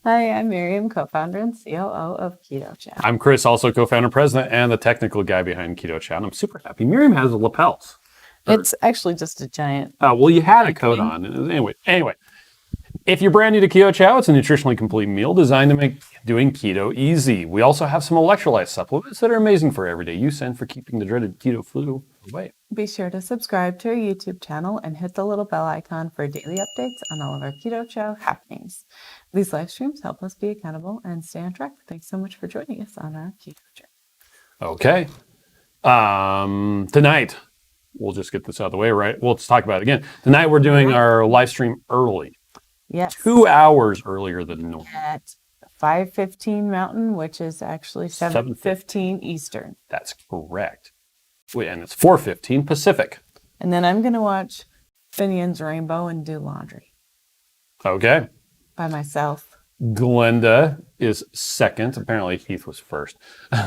Hi, I'm Miriam, co-founder and COO of Keto Chow. I'm Chris, also co-founder, president, and the technical guy behind Keto Chow. And I'm super happy. Miriam has the lapels. It's actually just a giant. Oh, well, you had a coat on. Anyway, if you're brand new to Keto Chow, it's a nutritionally complete meal designed to make doing keto easy. We also have some electrolyte supplements that are amazing for everyday use and for keeping the dreaded keto flu away. Be sure to subscribe to our YouTube channel and hit the little bell icon for daily updates on all of our Keto Chow happenings. These live streams help us be accountable and stay on track. Thanks so much for joining us on our Keto Chow. Okay. Tonight, we'll just get this out of the way, right? We'll talk about it again. Tonight, we're doing our live stream early. Yes. 2 hours earlier than normal. At 5:15 Mountain, which is actually 7:15 Eastern. That's correct. And it's 4:15 Pacific. And then I'm going to watch Finian's Rainbow and do laundry. Okay. By myself. Glenda is second. Apparently Heath was first.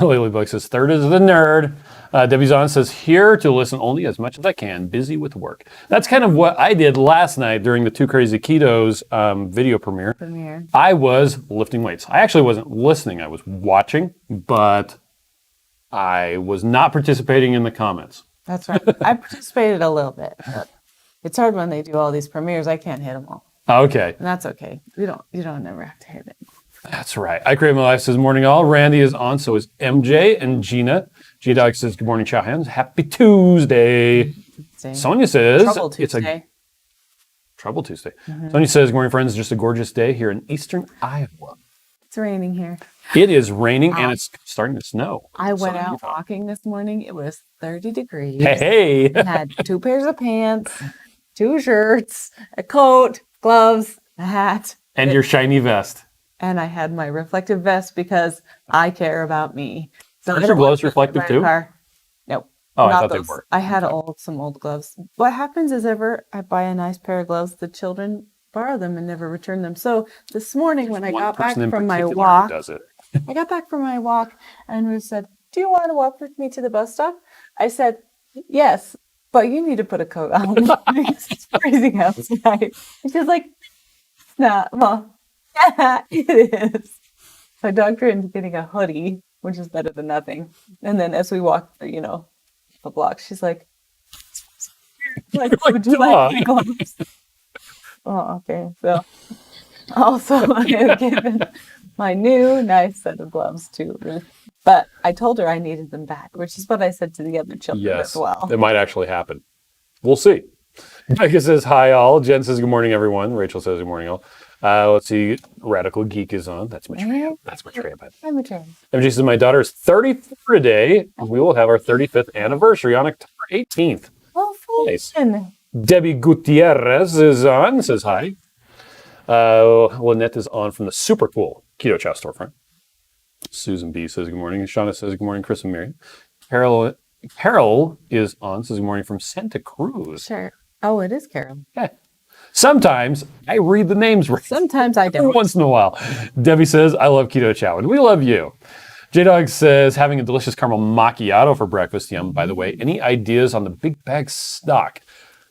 Ladybug says third is the nerd. Debbie Zahn says here to listen only as much as I can, busy with work. That's kind of what I did last night during the Two Crazy Ketos video premiere. I was lifting weights. I actually wasn't listening. I was watching, but I was not participating in the comments. That's right. I participated a little bit. It's hard when they do all these premieres. I can't hit them all. Okay. And that's okay. You don't never have to hit it. That's right. I Create My Life says morning all. Randy is on, so is MJ and Gina. G-Dog says good morning, Chow Hands. Happy Tuesday. Sonia says Trouble Tuesday. Trouble Tuesday. Sonia says, good morning, friends. Just a gorgeous day here in eastern Iowa. It's raining here. It is raining and it's starting to snow. I went out walking this morning. It was 30 degrees. Hey. I had 2 pairs of pants, 2 shirts, a coat, gloves, a hat. And your shiny vest. And I had my reflective vest because I care about me. So Aren't your gloves reflective too? Nope. Oh, I thought they were. I had some old gloves. What happens is I buy a nice pair of gloves, the children borrow them and never return them. So this morning when I got back from my walk, I got back from my walk and Ruth said, do you want to walk with me to the bus stop? I said, yes, but you need to put a coat on. It's freezing outside. And she's like, nah, well, yeah, it is. So I talked her into getting a hoodie, which is better than nothing. And then as we walked, the block, she's like, would you like gloves? Oh, okay. So also I have given my new nice set of gloves to Ruth. But I told her I needed them back, which is what I said to the other children as well. It might actually happen. We'll see. Micah says hi all. Jen says good morning everyone. Rachel says good morning all. Let's see. Radical Geek is on. That's Maitreya. That's Maitreya. I'm Maitreya. MJ says my daughter is 34 today. We will have our 35th anniversary on October 18th. Oh, fun. Nice. Debbie Gutierrez is on. Says hi. Lynette is on from the super cool Keto Chow storefront. Susan B says good morning. Shauna says good morning, Chris and Miriam. Carol is on. Says good morning from Santa Cruz. Sure. Oh, it is Carol. Yeah. Sometimes I read the names right. Sometimes I don't. Once in a while. Debbie says, I love Keto Chow, and we love you. J-Dog says, having a delicious caramel macchiato for breakfast. Yum, by the way. Any ideas on the big bag stock?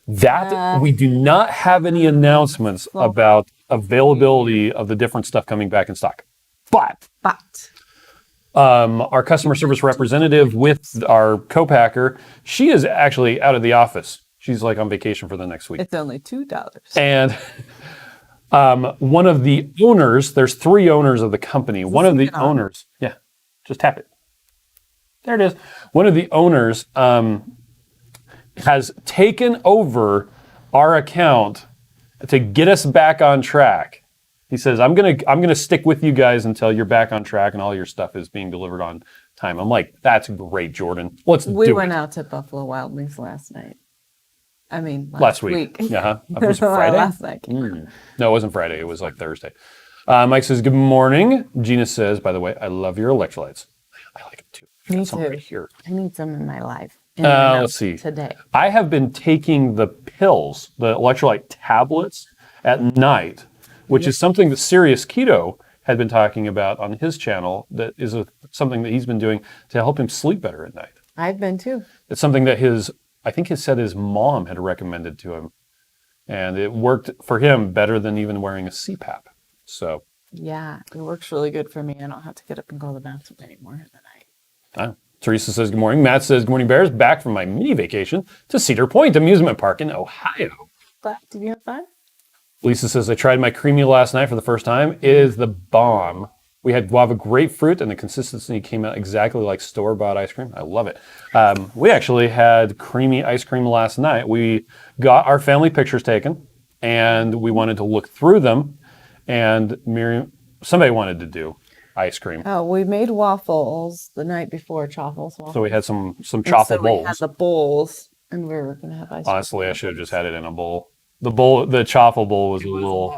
That we do not have any announcements about availability of the different stuff coming back in stock. But our customer service representative with our co-packer, she is actually out of the office. She's like on vacation for the next week. It's only $2. And one of the owners, there's 3 owners of the company. One of the owners, just tap it. There it is. One of the owners has taken over our account to get us back on track. He says, I'm gonna stick with you guys until you're back on track and all your stuff is being delivered on time. I'm like, that's great, Jordan. We went out to Buffalo Wild Wings last night. I mean, last week. Yeah, it was Friday? Last night. No, it wasn't Friday. It was like Thursday. Mike says, good morning. Gina says, by the way, I love your electrolytes. I like them too. Me too. Right here. I need some in my life. Let's see. Today. I have been taking the pills, the electrolyte tablets at night, which is something that Serious Keto had been talking about on his channel. That is something that he's been doing to help him sleep better at night. I've been too. It's something that I think he said his mom had recommended to him. And it worked for him better than even wearing a CPAP. So, Yeah, it works really good for me. I don't have to get up and go to the bathroom anymore in the night. Teresa says, good morning. Matt says, good morning, Bears. Back from my mini vacation to Cedar Point Amusement Park in Ohio. But did you have fun? Lisa says, I tried my creamy last night for the first time. It is the bomb. We had guava grapefruit, and the consistency came out exactly like store-bought ice cream. I love it. We actually had creamy ice cream last night. We got our family pictures taken, and we wanted to look through them. And Miriam, somebody wanted to do ice cream. Oh, we made waffles the night before, waffles. So we had some And chaffle so bowls. we had the bowls, and we were going to have ice cream. Honestly, I should have just had it in a bowl. The chaffle bowl was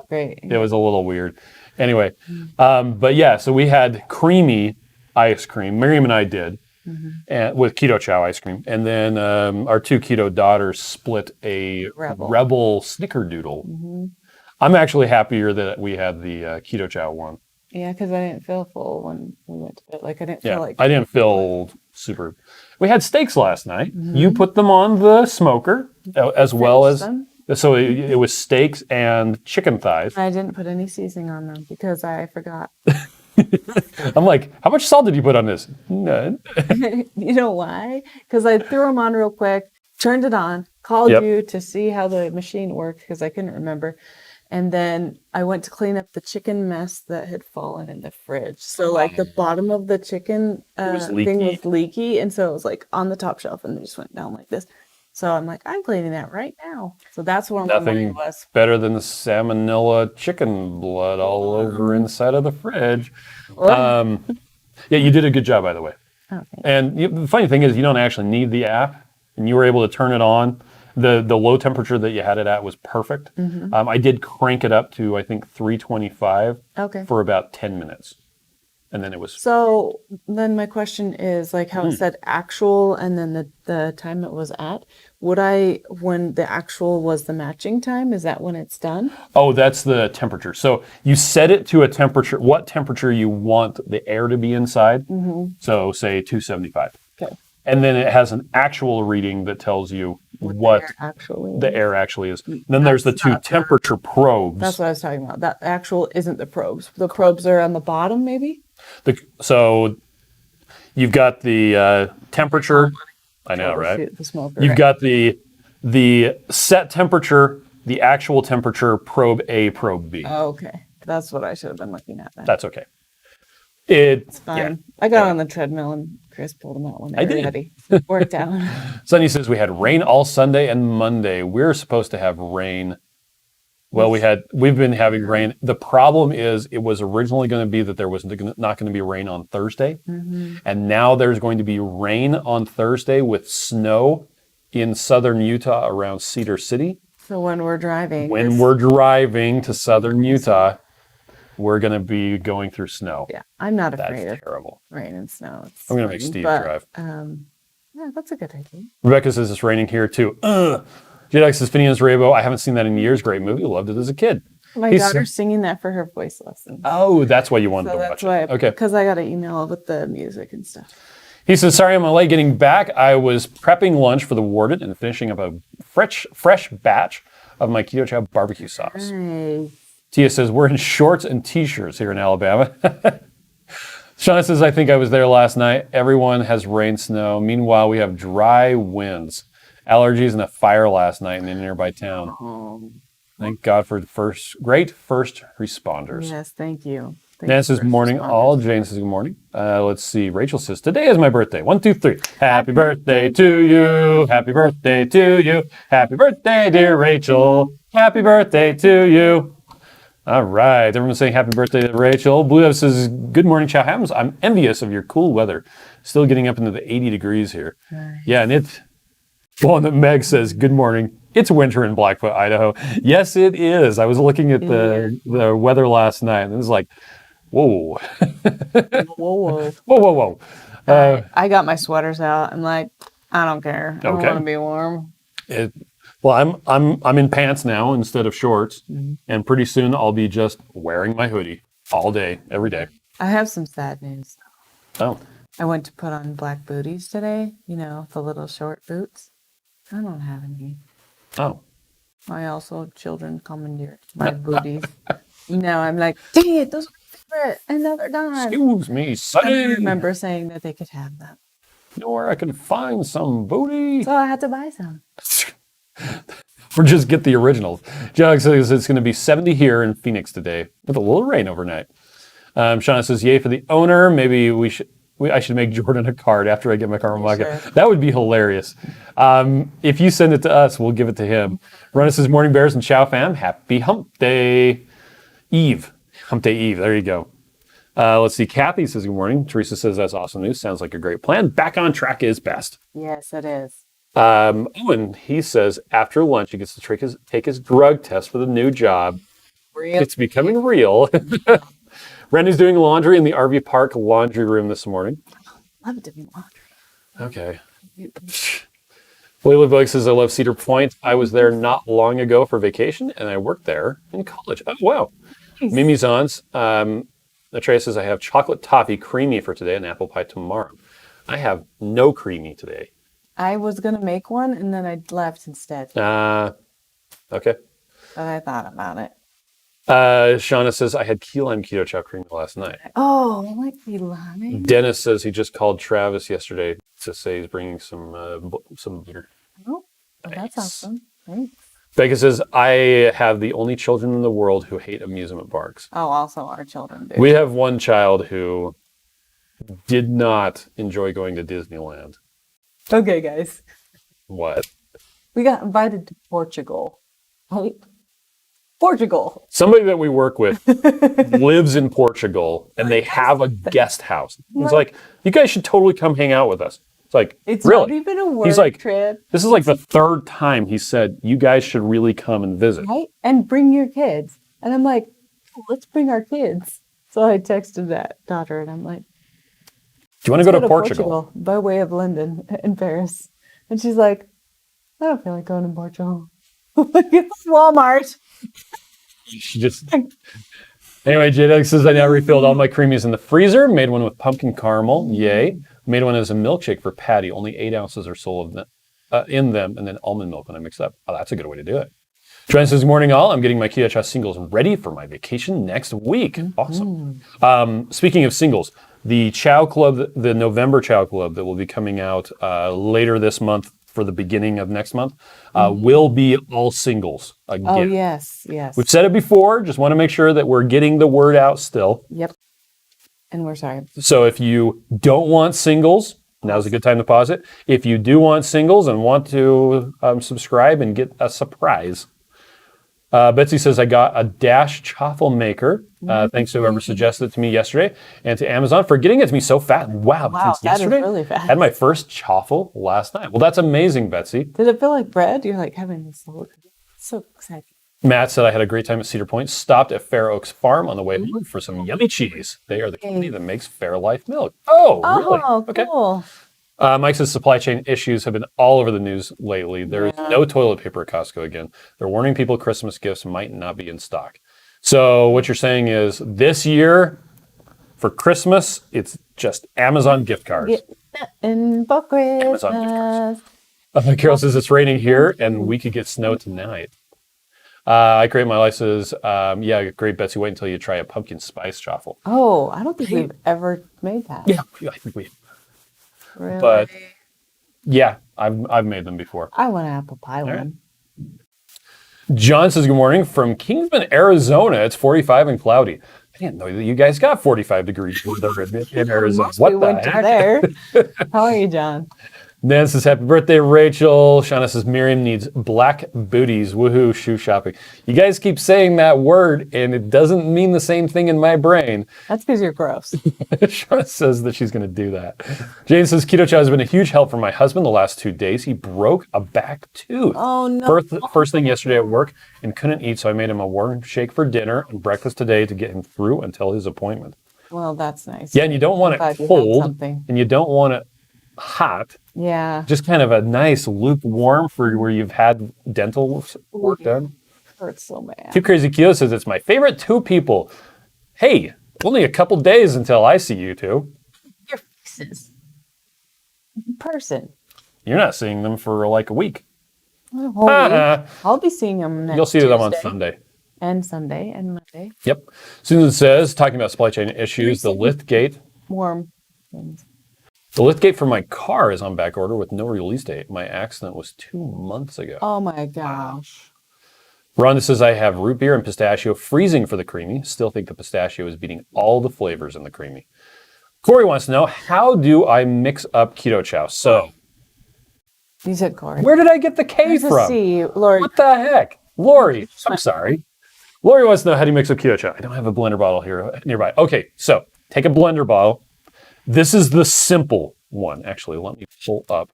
great. It was a little weird. Anyway, but yeah, so we had creamy ice cream. Miriam and I did, and with Keto Chow ice cream. And then our two keto daughters split a Rebel Snickerdoodle. I'm actually happier that we had the Keto Chow one. Yeah, because I didn't feel full when we went to bed. Like, I didn't feel like... I didn't feel super... We had steaks last night. You put them on the smoker, as well as... So it was steaks and chicken thighs. I didn't put any seasoning on them because I forgot. I'm like, how much salt did you put on this? None. You know why? Because I threw them on real quick, turned it on, called you to see how the machine worked because I couldn't remember. And then I went to clean up the chicken mess that had fallen in the fridge. So like the bottom of the chicken thing was leaky. And so it was like on the top shelf and it just went down like this. So I'm like, I'm cleaning that right now. So that's what my mind was. Better than the salmonella chicken blood all over inside of the fridge. Yeah, you did a good job, by the way. Okay. And the funny thing is you don't actually need the app. And you were able to turn it on. The low temperature that you had it at was perfect. I did crank it up to, I think, 325 for about 10 minutes. And then it was... So then my question is, like how it said actual and then the time it was at, when the actual was the matching time, is that when it's done? Oh, that's the temperature. So you set it to a temperature, what temperature you want the air to be inside. So say 275. Okay. And then it has an actual reading that tells you what the air actually is. Then there's the two temperature probes. That's what I was talking about. That actual isn't the probes. The probes are on the bottom, maybe? So you've got the temperature. I know, right? The smoker, you've got the set temperature, the actual temperature, probe A, probe B. Oh, okay. That's what I should have been looking at then. That's okay. It's fine. Yeah. I got on the treadmill and Chris pulled them out when they were ready. It worked out. Sunny says we had rain all Sunday and Monday. We're supposed to have rain. Well, we've been having rain. The problem is it was originally going to be that there was not going to be rain on Thursday. And now there's going to be rain on Thursday with snow in southern Utah around Cedar City. So when we're driving to southern Utah, we're going to be going through snow. Yeah, I'm not afraid of terrible. Rain and snow. I'm going to make Steve drive. Yeah, that's a good idea. Rebecca says it's raining here too. J-Doc says Phineas Rainbow. I haven't seen that in years. Great movie. Loved it as a kid. My daughter's singing that for her voice lesson. Oh, that's why you wanted to watch it. Okay. Because I got an email with the music and stuff. He says, sorry I'm late getting back. I was prepping lunch for the warden and finishing up a fresh batch of my Keto Chow barbecue sauce. Nice. Tia says, we're in shorts and t-shirts here in Alabama. Shauna says, I think I was there last night. Everyone has rain, snow. Meanwhile, we have dry winds, allergies, and a fire last night in a nearby town. Thank God for the great first responders. Yes, thank you. Nan says, morning all. Jane says, good morning. Let's see. Rachel says, today is my birthday. 1, 2, 3. Happy birthday to you. Happy birthday to you. Happy birthday, dear Rachel. Happy birthday to you. All right. Everyone's saying happy birthday to Rachel. Blue Dove says, good morning, Chow Hams. I'm envious of your cool weather. Still getting up into the 80 degrees here. Nice. Yeah, and Meg says, good morning. It's winter in Blackfoot, Idaho. Yes, it is. I was looking at the weather last night, and it was like, whoa. Whoa. I got my sweaters out. I'm like, I don't care. I don't want to be warm. Well, I'm in pants now instead of shorts, and pretty soon I'll be just wearing my hoodie all day, every day. I have some sad news. Oh. I went to put on black booties today, the little short boots. I don't have any. Oh. Children commandeered my booties. Now I'm like, dang it, those are my favorite, and now they're gone. Excuse me, I sonny. remember saying that they could have them. You know where I can find some booty? So I had to buy some. Or just get the originals. Jog says it's going to be 70 here in Phoenix today with a little rain overnight. Shauna says, yay for the owner. Maybe I should make Jordan a card after I get my caramel macchiato. Sure. That would be hilarious. If you send it to us, we'll give it to him. Ronna says, morning bears and Chow fam. Happy hump day Eve. Hump day Eve. There you go. Let's see. Kathy says, good morning. Teresa says, that's awesome news. Sounds like a great plan. Back on track is best. Yes, it is. Owen, he says, after lunch, he gets to take his drug test for the new job. Real. It's becoming real. Randy's doing laundry in the RV Park laundry room this morning. Love to be laundry. Okay. Layla Bug says, I love Cedar Point. I was there not long ago for vacation, and I worked there in college. Oh, wow. Nice. Mimi's Ons. Atreya says, I have chocolate toffee creamy for today and apple pie tomorrow. I have no creamy today. I was going to make one, and then I left instead. Okay. But I thought about it. Shauna says, I had key lime keto chow creamy last night. Oh, I like key lime. Dennis says he just called Travis yesterday to say he's bringing some beer. Oh, well, that's Nice. awesome. Thanks. Becca says, I have the only children in the world who hate amusement parks. Oh, also our children do. We have one child who did not enjoy going to Disneyland. Okay, guys. What? We got invited to Portugal. Right? Portugal. Somebody that we work with lives in Portugal, and they have a guest house. It's like, you guys should totally come hang out with us. It's like, It's really? not even a work He's like, trip. this is like the third time he said, you guys should really come and visit. Right? And bring your kids. And I'm like, oh, let's bring our kids. So I texted that daughter, and I'm like, Do you want to go to Portugal? by way of London and Paris. And she's like, I don't feel like going to Portugal. It's Walmart. She just... Anyway, JDX says, I now refilled all my creamies in the freezer. Made one with pumpkin caramel. Yay. Made one as a milkshake for Patty. Only 8 ounces or so of them, in them, and then almond milk when I mix it up. Oh, that's a good way to do it. Joanne says, good morning, all. I'm getting my Keto Chow singles ready for my vacation next week. Awesome. Speaking of singles, the Chow Club, the November Chow Club that will be coming out later this month for the beginning of next month, will be all singles again. Oh, yes, yes. We've said it before, just want to make sure that we're getting the word out still. Yep. And we're sorry. So if you don't want singles, now's a good time to pause it. If you do want singles and want to subscribe and get a surprise, Betsy says, I got a Dash chaffle maker. Thanks to whoever suggested it to me yesterday, and to Amazon for getting it to me so fast. Wow, since that is yesterday, really fast. had my first chaffle last night. Well, that's amazing, Betsy. Did it feel like bread? You're like having this little, so exciting. Matt said, I had a great time at Cedar Point. Stopped at Fair Oaks Farm on the way home for some yummy cheese. They are the company that makes Fairlife milk. Oh, really? Oh, Okay. cool. Mike says supply chain issues have been all over the news lately. There is no toilet paper at Costco again. They're warning people Christmas gifts might not be in stock. So what you're saying is this year for Christmas, it's just Amazon gift cards. And for Christmas. Amazon gift cards. Carol says it's raining here and we could get snow tonight. I Create My Life says, yeah, great, Betsy. Wait until you try a pumpkin spice chaffle. Oh, I don't think we've ever made that. Yeah, I think we. Really? But yeah, I've made them before. I want an apple pie one. John says, good morning from Kingsman, Arizona. It's 45 and cloudy. I didn't know that you guys got 45 degrees weather in Arizona. We went to there. How are you, John? Nan says, happy birthday, Rachel. Shauna says, Miriam needs black booties. Woohoo, shoe shopping. You guys keep saying that word, and it doesn't mean the same thing in my brain. That's because you're gross. Shauna says that she's going to do that. Jane says, Keto Chow has been a huge help for my husband the last 2 days. He broke a back tooth. Oh, no. First thing yesterday at work and couldn't eat, so I made him a warm shake for dinner and breakfast today to get him through until his appointment. Well, that's nice. Yeah, and you don't want Glad it you had cold, something. and you don't want it hot. Yeah. Just kind of a nice lukewarm for where you've had dental work done. Hurts so bad. Too Crazy Keo says it's my favorite two people. Hey, only a couple days until I see you two. Your faces. In person. You're not seeing them for like a week. I'll be seeing them next You'll see them on Tuesday. Sunday. And Sunday and Monday. Yep. Susan says, talking about supply chain issues, the lift gate. Warm things. The lift gate for my car is on back order with no release date. My accident was 2 months ago. Oh my gosh. Rhonda says, I have root beer and pistachio freezing for the creamy. Still think the pistachio is beating all the flavors in the creamy. Corey wants to know, how do I mix up Keto Chow? So, You said Corey. where did I get the K There's a from? C, Lori. What the heck? Lori, I'm sorry. Lori wants to know, how do you mix up Keto Chow? I don't have a blender bottle here nearby. Okay, so take a blender bottle. This is the simple one. Actually, let me pull up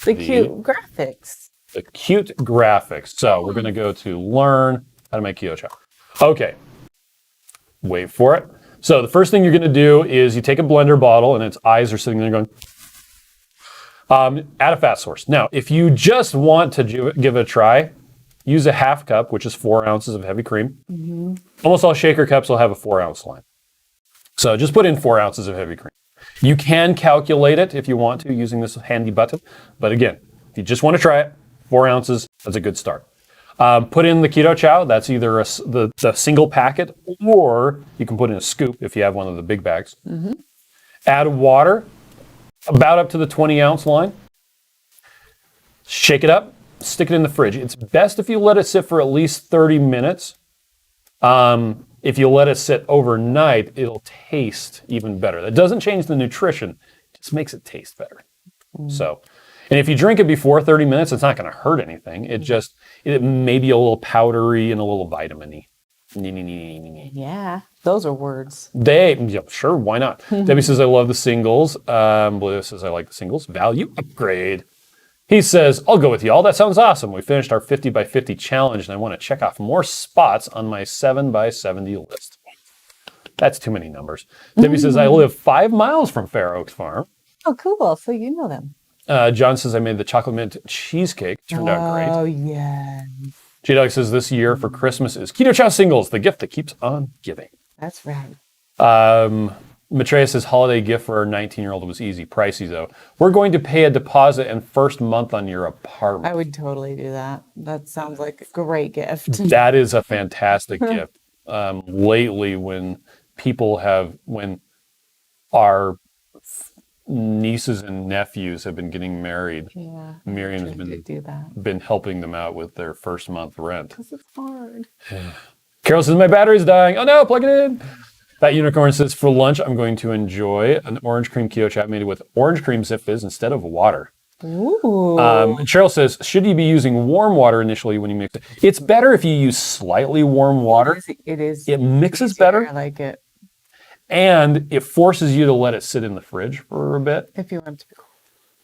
The cute graphics. the cute graphics. So we're going to go to learn how to make Keto Chow. Okay, wait for it. So the first thing you're going to do is you take a blender bottle and its eyes are sitting there going, add a fat source. Now, if you just want to give it a try, use a half cup, which is 4 ounces of heavy cream. Mm-hmm. Almost all shaker cups will have a 4-ounce line. So just put in 4 ounces of heavy cream. You can calculate it if you want to using this handy button. But again, if you just want to try it, 4 ounces, that's a good start. Put in the Keto Chow. That's either the single packet, or you can put in a scoop if you have one of the big bags. Mm-hmm. Add water, about up to the 20-ounce line. Shake it up, stick it in the fridge. It's best if you let it sit for at least 30 minutes. If you let it sit overnight, it'll taste even better. That doesn't change the nutrition, it just makes it taste better. So, and if you drink it before 30 minutes, it's not going to hurt anything. It may be a little powdery and a little vitamin-y. Yeah, those are words. Sure, why not? Debbie says, I love the singles. Blue says, I like the singles. Value upgrade. He says, I'll go with y'all. That sounds awesome. We finished our 50 by 50 challenge, and I want to check off more spots on my 7 by 70 list. That's too many numbers. Debbie says, I live 5 miles from Fair Oaks Farm. Oh, cool. So you know them. John says, I made the chocolate mint cheesecake. Turned out great. Oh, yeah. J-Dog says, this year for Christmas is Keto Chow singles, the gift that keeps on giving. That's right. Maitreya says, holiday gift for our 19-year-old was easy. Pricey, though. We're going to pay a deposit and first month on your apartment. I would totally do that. That sounds like a great gift. That is a fantastic gift. Lately, when our nieces and nephews have been getting married, Yeah. Miriam's been helping them out with their first month rent. Because it's hard. Carol says, my battery's dying. Oh no, plug it in. That unicorn says, for lunch, I'm going to enjoy an orange cream Keto Chow made with orange cream Zip Fizz instead of water. Ooh. And Cheryl says, should you be using warm water initially when you mix it? It's better if you use slightly warm water. It is. It mixes easier. better. I like it. And it forces you to let it sit in the fridge for a bit. If you want it to be cool.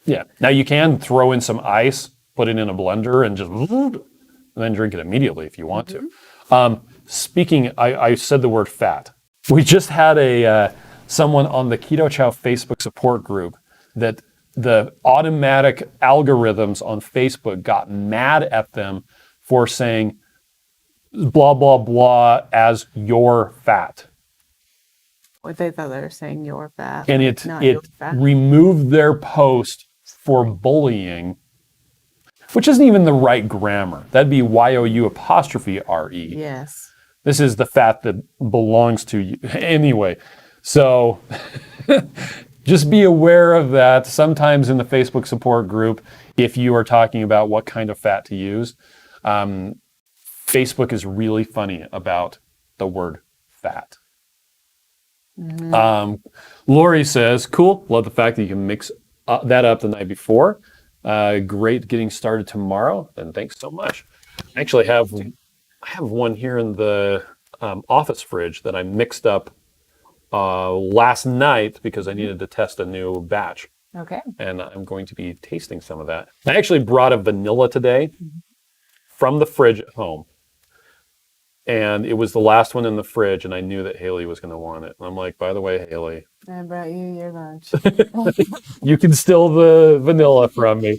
Yeah. Now you can throw in some ice, put it in a blender, and just and then drink it immediately if you want to. Speaking, I said the word fat. We just had someone on the Keto Chow Facebook support group that the automatic algorithms on Facebook got mad at them for saying blah, blah, blah as your fat. What they thought they were saying you're fat. And it you're fat. removed their post for bullying, which isn't even the right grammar. That'd be YOU''RE. Yes. This is the fat that belongs to you. Anyway, so just be aware of that. Sometimes in the Facebook support group, if you are talking about what kind of fat to use, Facebook is really funny about the word fat. Lori says, cool, love the fact that you can mix that up the night before. Great getting started tomorrow, and thanks so much. I actually have one here in the office fridge that I mixed up last night because I needed to test a new batch. Okay. And I'm going to be tasting some of that. I actually brought a vanilla today from the fridge at home. And it was the last one in the fridge, and I knew that Haley was going to want it. And I'm like, by the way, Haley, I brought you your lunch. you can steal the vanilla from me.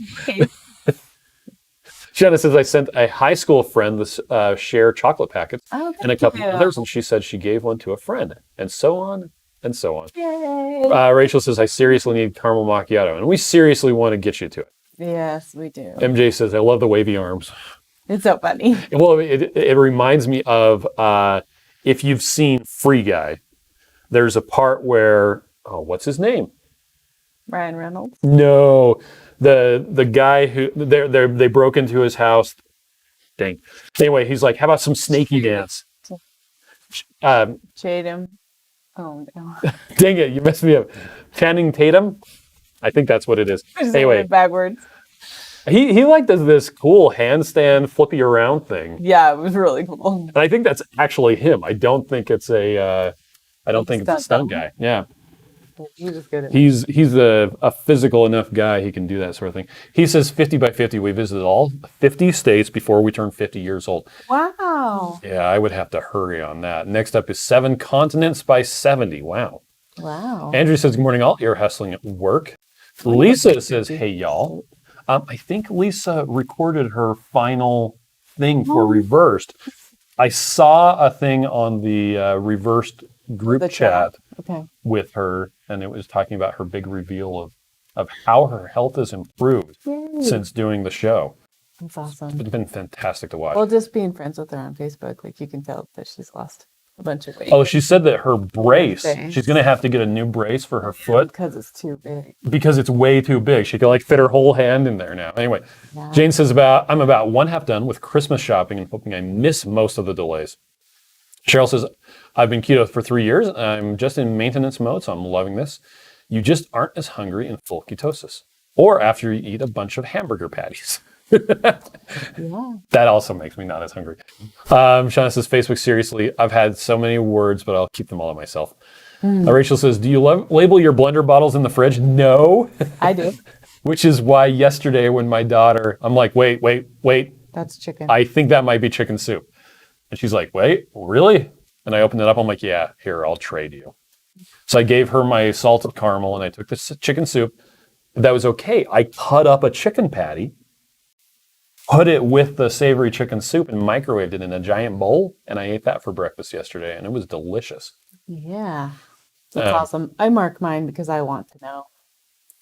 Shanna says, I sent a high school friend this share chocolate packets and a couple others, and she said she gave one to a friend, and so on and so on. Yay. Rachel says, I seriously need caramel macchiato, and we seriously want to get you to it. Yes, we do. MJ says, I love the wavy arms. It's so funny. Well, it reminds me of if you've seen Free Guy, there's a part where, what's his name? Ryan Reynolds? No, the guy who they broke into his house. Dang. Anyway, he's like, how about some snaky dance? Tatum. Oh, no. Dang it, you messed me up. Channing Tatum? I think that's what it is. Anyway, backwards. he like does this cool handstand flippy around thing. Yeah, it was really cool. And I think that's actually him. I don't think it's a stunt guy. Yeah. He was good at He's a physical enough guy, he can do that sort of thing. He says 50 by 50. We visited all 50 states before we turned 50 years old. Wow. Yeah, I would have to hurry on that. Next up is 7 continents by 70. Wow. Wow. Andrew says, good morning, all. Ear hustling at work. Lisa says, hey, y'all. I think Lisa recorded her final thing for Reversed. I saw a thing on the Reversed group chat with her, and it was talking about her big reveal of how her health has improved since doing the show. That's awesome. It's been fantastic to watch. Well, just being friends with her on Facebook, like you can tell that she's lost a bunch of weight. Oh, she said that her brace, she's going to have to get a new brace for her foot. Because it's too big. Because it's way too big. She can like fit her whole hand in there now. Anyway, Jane says I'm about one half done with Christmas shopping and hoping I miss most of the delays. Cheryl says, I've been keto for 3 years. I'm just in maintenance mode, so I'm loving this. You just aren't as hungry in full ketosis or after you eat a bunch of hamburger patties. That also makes me not as hungry. Shauna says, Facebook, seriously, I've had so many words, but I'll keep them all to myself. Rachel says, do you label your blender bottles in the fridge? No. I do. Which is why yesterday when my daughter, I'm like, wait. That's chicken. I think that might be chicken soup. And she's like, wait, really? And I opened it up. I'm like, yeah, here, I'll trade you. So I gave her my salted caramel and I took the chicken soup. That was okay. I cut up a chicken patty, put it with the savory chicken soup and microwaved it in a giant bowl. And I ate that for breakfast yesterday and it was delicious. Yeah. That's awesome. I mark mine because I want to know.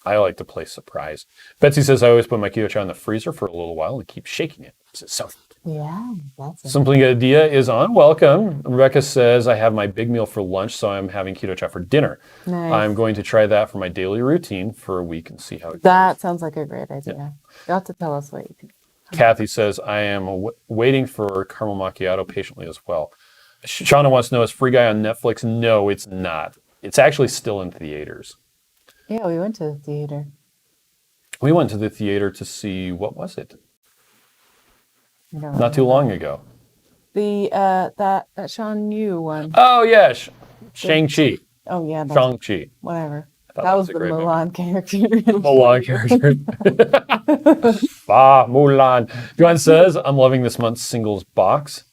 I like to play surprise. Betsy says, I always put my Keto Chow in the freezer for a little while and keep shaking it. So that's it. Simply Idea is on. Welcome. Rebecca says, I have my big meal for lunch, so I'm having Keto Chow for dinner. Nice. I'm going to try that for my daily routine for a week and see how it goes. That sounds like a great idea. You'll have to tell us what you do. Kathy says, I am waiting for caramel macchiato patiently as well. Shauna wants to know, is Free Guy on Netflix? No, it's not. It's actually still in theaters. Yeah, we went to the theater. We went to the theater to see, what was it? Not too long ago. The that Sean Yu one. Oh yeah, Shang-Chi. Oh yeah, Shang-Chi. Whatever. That was the Mulan character. Mulan character. Mulan. John says, I'm loving this month's singles box.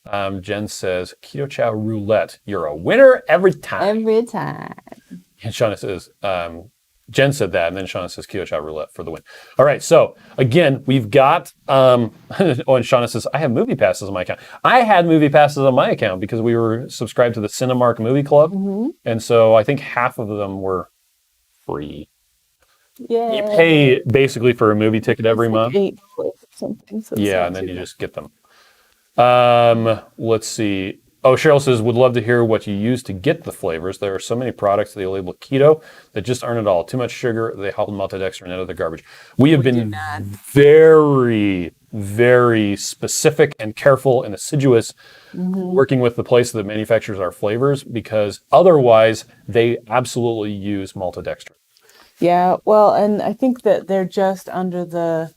Jen says, Keto Chow roulette. You're a winner every time. Every time. And Shauna says, Jen said that, and then Shauna says Keto Chow roulette for the win. All right, so again, we've got, and Shauna says, I have movie passes on my account. I had movie passes on my account because we were subscribed to the Cinemark Movie Club, and so I think half of them were free. Yeah. You pay basically for a movie ticket every month. $8 or something. So yeah, and then you just get them. Let's see. Oh, Cheryl says, would love to hear what you use to get the flavors. There are so many products that they label keto that just aren't at all. Too much sugar, they hold maltodextrin and other garbage. We have been very, very specific and careful and assiduous working with the place that manufactures our flavors because otherwise they absolutely use maltodextrin. Yeah, well, and I think that they're just under the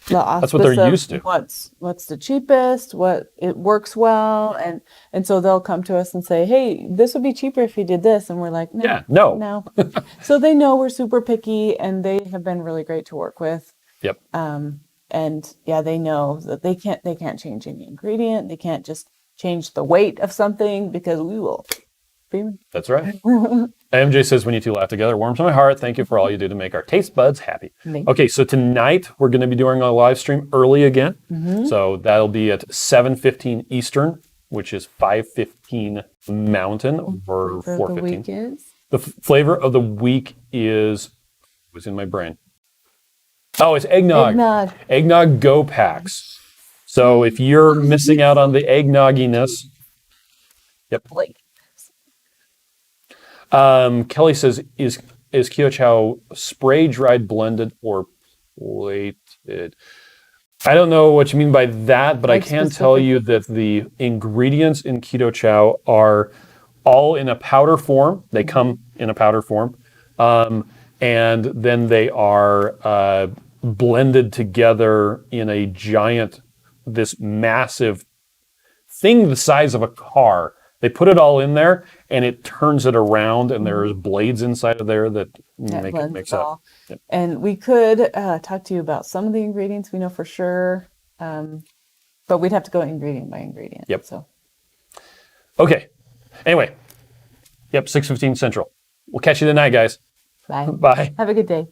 that's what they're used to. What's the cheapest? What it works well, and so they'll come to us and say, "Hey, this would be cheaper if you did this," and we're like, "No." So they know we're super picky, and they have been really great to work with. Yep. And yeah, they know that they can't change any ingredient. They can't just change the weight of something because we will. That's right. MJ says, when you two laugh together, warms my heart. Thank you for all you do to make our taste buds happy. Okay, so tonight we're going to be doing a live stream early again. So that'll be at 7:15 Eastern, which is 5:15 Mountain, or 4:15. The flavor of the week is, it was in my brain. Oh, it's eggnog. Eggnog. Eggnog Go Packs. So if you're missing out on the eggnogginess, yep. Like, Kelly says, is Keto Chow spray dried, blended, or plated? I don't know what you mean by that, but Like I can tell you that the ingredients in Keto Chow are all in a powder form. They come in a powder form. And then they are blended together in a giant, this massive thing the size of a car. They put it all in there and it turns it around, and there's blades inside of there that make it mix up. Yep. And we could talk to you about some of the ingredients we know for sure, but we'd have to go ingredient by ingredient. Yep. So. Okay. Anyway. Yep, 6:15 Central. We'll catch you tonight, guys. Bye. Bye. Have a good day.